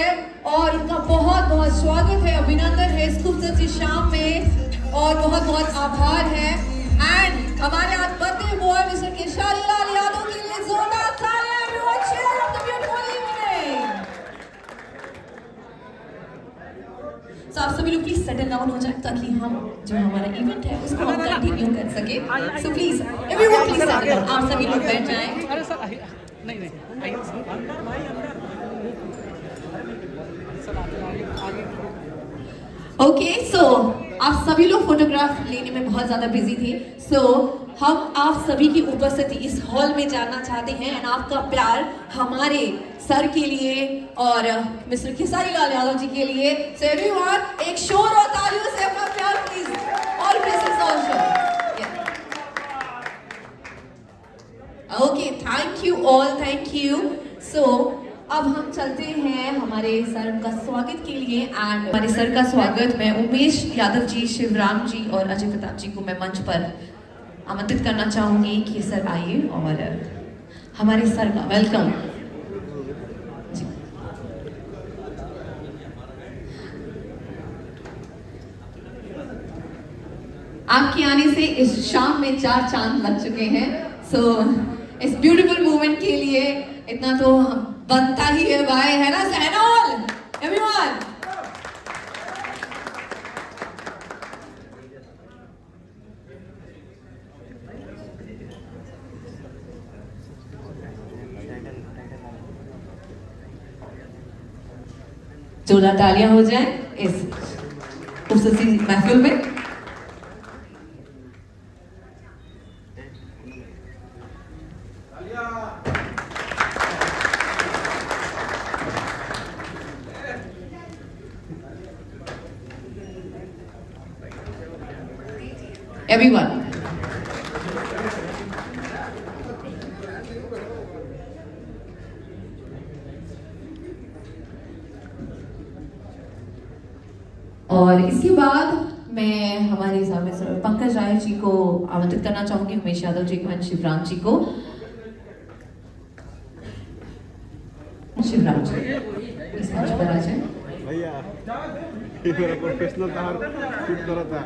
है और उनका बहुत बहुत स्वागत है, अभिनंदन है इस खूबसूरत सी शाम में और बहुत बहुत आभार है। एंड हमारे आज birthday boy mister केशारी Lal Yadav के लिए जोरदार तालियां everyone cheer up the beautiful evening। So आप सभी लोग प्लीज सेटल डाउन हो जाए ताकि हम जो हमारा इवेंट है उसको हम कंटिन्यू कर सके। So please everyone please settle down, आप सभी लोग बैठ जाएं। अरे सर नहीं ओके सो आप सभी लोग फोटोग्राफ लेने में बहुत ज्यादा बिजी थे। सो हम आप सभी की उपस्थिति इस हॉल में जानना चाहते हैं एंड आपका प्यार हमारे सर के लिए और मिस्टर खेसारी लाल यादव जी के लिए। सो एवरीवन एक शोर और तालियों से अपना प्यार please all presents all show. Okay thank you all, thank you. So अब हम चलते हैं हमारे सर का स्वागत के लिए एंड हमारे सर का स्वागत मैं उमेश यादव जी, शिवराम जी और अजय प्रताप जी को मैं मंच पर आमंत्रित करना चाहूंगी कि सर आइए और हमारे सर का वेलकम। आपके आने से इस शाम में 4 चांद लग चुके हैं। सो इस ब्यूटीफुल मूवमेंट के लिए इतना तो बनता ही है भाई, है ना सैनोल एवरीवन। जोरदार तालियां हो जाए इस खूबसूरत महफिल में। Everyone. और इसके बाद मैं हमारे सामने सर पंकज राय जी को आमंत्रित करना चाहूंगी, उमेश यादव जी को एंड शिवराम जी को। शिवराम जी इस मंच पर आ जाए। भैया प्रोफेशनल शूट करा था।